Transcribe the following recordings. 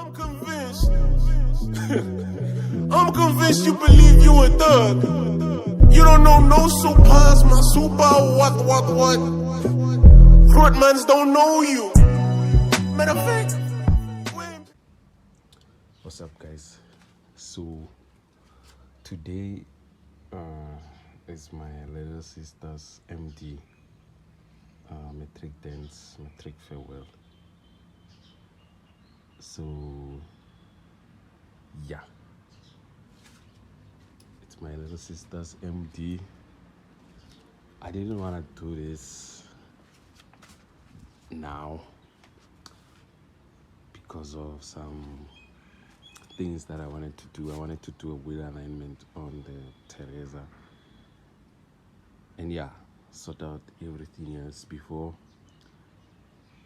I'm convinced. I'm convinced you believe you a thug. You don't know no supers, my super what. Front don't know you. Matter of fact. What's up, guys? So today is my little sister's MD Matric dance, Matric farewell. So yeah, it's my little sister's MD. I didn't want to do this now because of some things that I wanted to do. I wanted to do a wheel alignment on the Teresa, and yeah, sort out everything else before.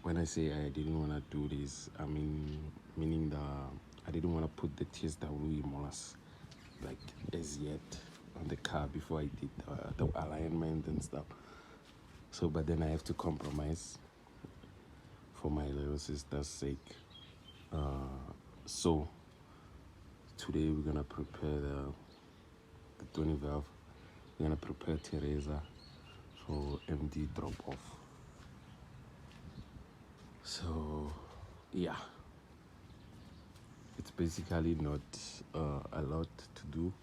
When I say I didn't want to do this, I mean meaning that I didn't want to put the TSW molars like as yet on the car before I did the alignment and stuff. So, but then I have to compromise for my little sister's sake. So today we're gonna prepare the 20 valve. We're gonna prepare Teresa for MD drop off. So yeah, it's basically not a lot to do.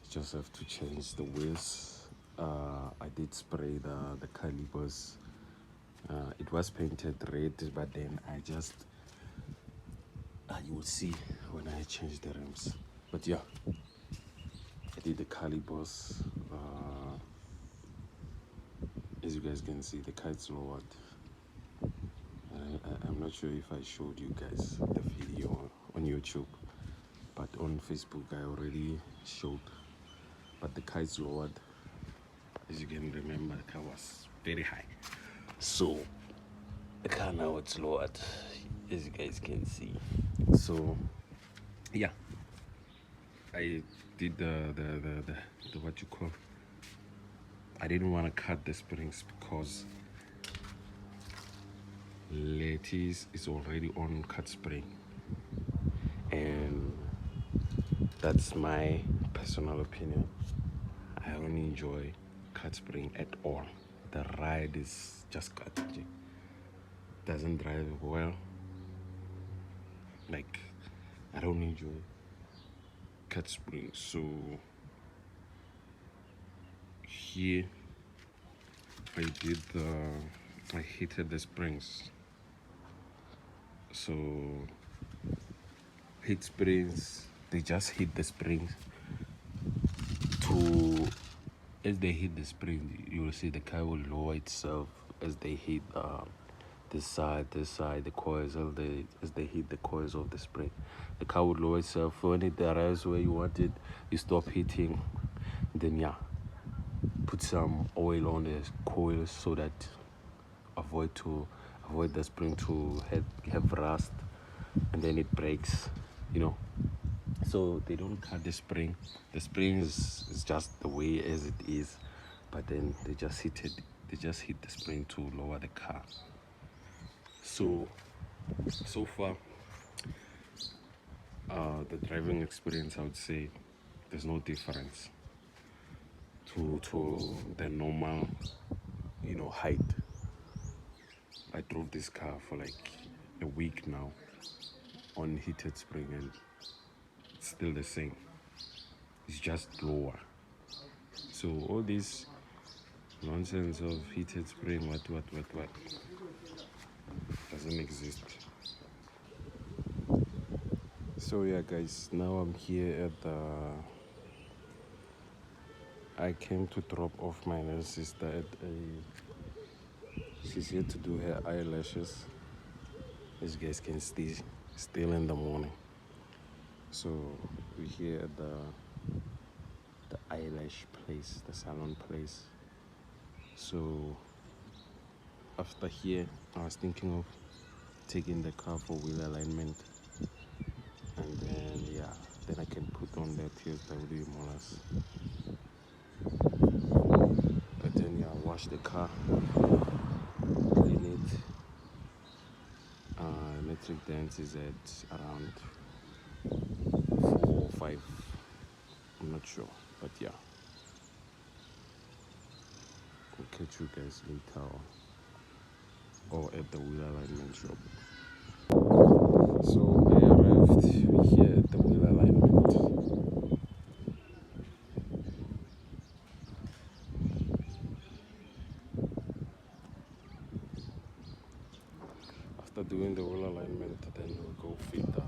Just have to change the wheels. I did spray the calipers. It was painted red, but then I just you will see when I change the rims. But yeah, I did the calipers. As you guys can see, the kite's lowered. I'm not sure if I showed you guys the video on YouTube, but on Facebook I already showed. But the kite's lowered. As you can remember, the car was very high, so the car now it's lowered, as you guys can see. So yeah, I did the what you call. I didn't want to cut the springs because Letty's is already on cut spring, and that's my personal opinion. I don't enjoy cut spring at all. The ride is just cutting. Doesn't drive well. Like, I don't enjoy cut spring. So here I heated the springs. So heat springs, they just hit the springs to, as they hit the spring, you will see the car will lower itself as they hit this side, the coils, as they hit the coils of the spring. The car will lower itself. When it arrives where you want it, you stop hitting. Then yeah, put some oil on the coils so that avoid the spring to have rust, and then it breaks, you know. So they don't cut the spring. The spring is just the way as it is, but then they just hit the spring to lower the car. So far, the driving experience, I would say there's no difference to the normal, height. I drove this car for like a week now on heated spring, and it's still the same. It's just lower. So all this nonsense of heated spring, what doesn't exist. So yeah, guys, now I'm here at I came to drop off my little sister she's here to do her eyelashes. As you guys can see, still in the morning. So we're here at the eyelash place, the salon place. So after here, I was thinking of taking the car for wheel alignment, and then I can put on the TSW molars. But then wash the car, clean it, let metric dents is at around 4 or 5. I'm not sure, but yeah. I'll catch you guys later or at the wheel alignment shop. So I arrived here at the wheel alignment. After doing the wheel alignment, then we'll go fit the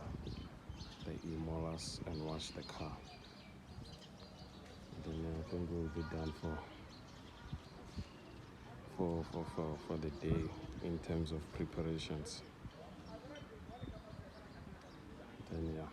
e-molars and wash the car. Then I think we'll be done for the day in terms of preparations. Then yeah.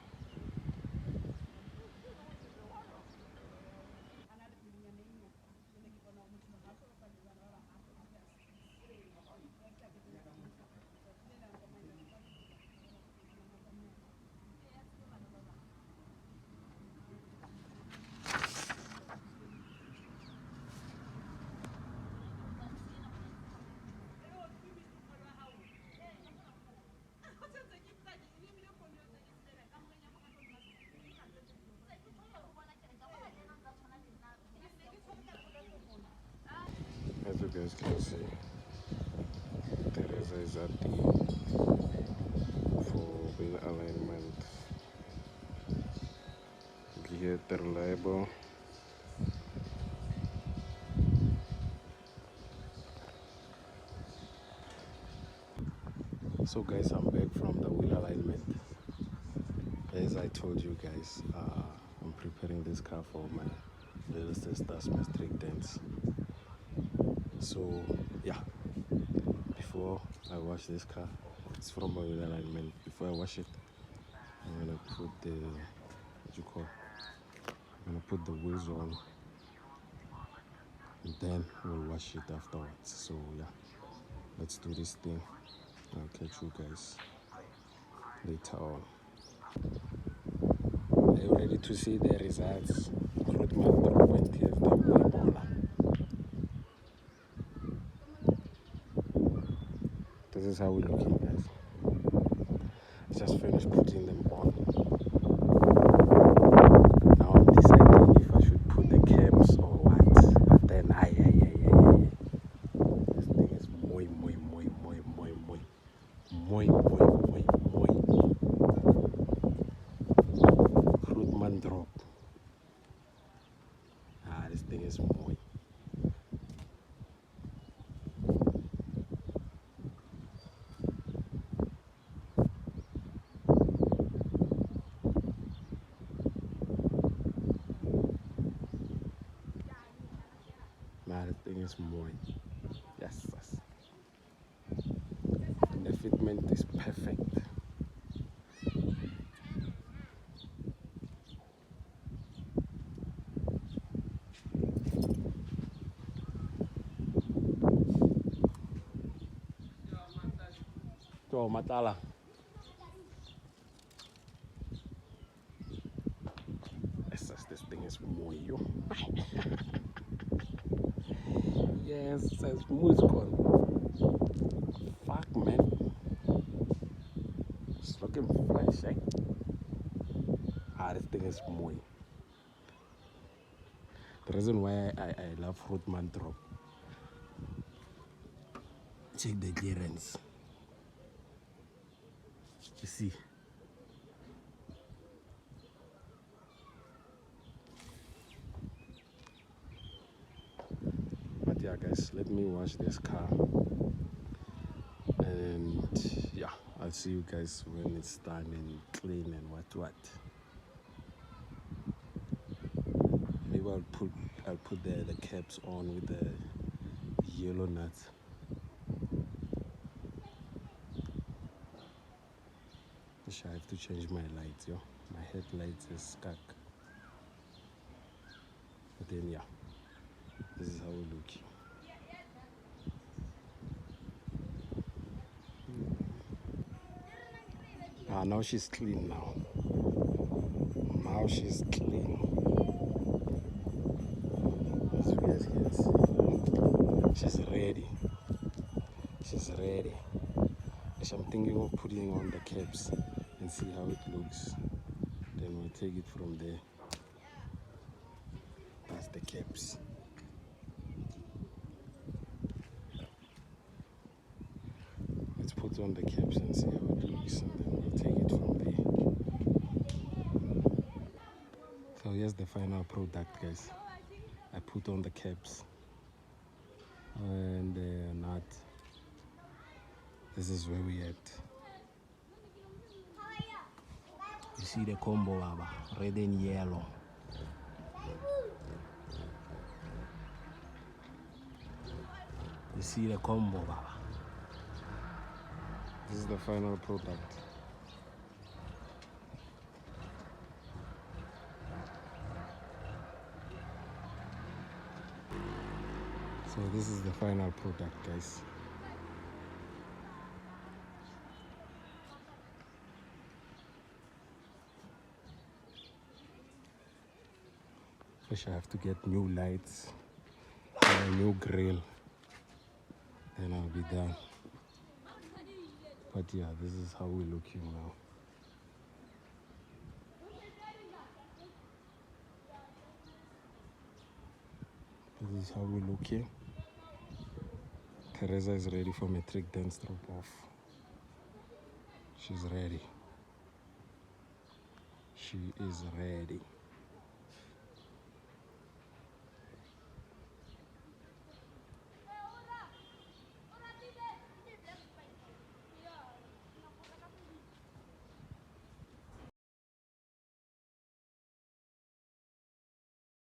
As you guys can see, Teresa is at the wheel alignment. Here at the reliable. So guys, I'm back from the wheel alignment. As I told you guys, I'm preparing this car for my little sister's Matric dance. So yeah, before I wash this car, it's from my wheel alignment. Before I wash it, I'm gonna put the I'm gonna put the wheels on, and then we'll wash it afterwards. So yeah, let's do this thing. I'll catch you guys later on. Are you ready to see the results? This is how we're looking, guys. I just finished putting them on. Now I'm deciding if I should put the caps or what. But then this thing is muy. Grootman drop. This thing is muy. This thing is muy. Yes. And the fitment is perfect. So, matala. This thing is muy. Yes, it's muy gone. Fuck, man. It's looking fresh, eh? This thing is muy. The reason why I love Grootman drop. Check the clearance. You see. But yeah, guys, let me wash this car. And yeah, I'll see you guys when it's done and clean and what. Maybe I'll put the caps on with the yellow nuts. I have to change my lights, yo. My headlights is stuck. But then yeah, this is how we look. Now she's clean now. Now she's clean. As you guys can see. She's ready. So I'm thinking of putting on the caps and see how it looks. Then we'll take it from there. That's the caps. Let's put on the caps and see how it looks, and then we'll take it from there. So here's the final product, guys. I put on the caps and the nut. This is where we at. You see the combo, baba, red and yellow. You see the combo, baba. This is the final product. So this is the final product, guys. First I have to get new lights and a new grill. Then I'll be done. But yeah, this is how we're looking now. This is how we're looking. Teresa is ready for Matric dance drop off. She's ready. She is ready.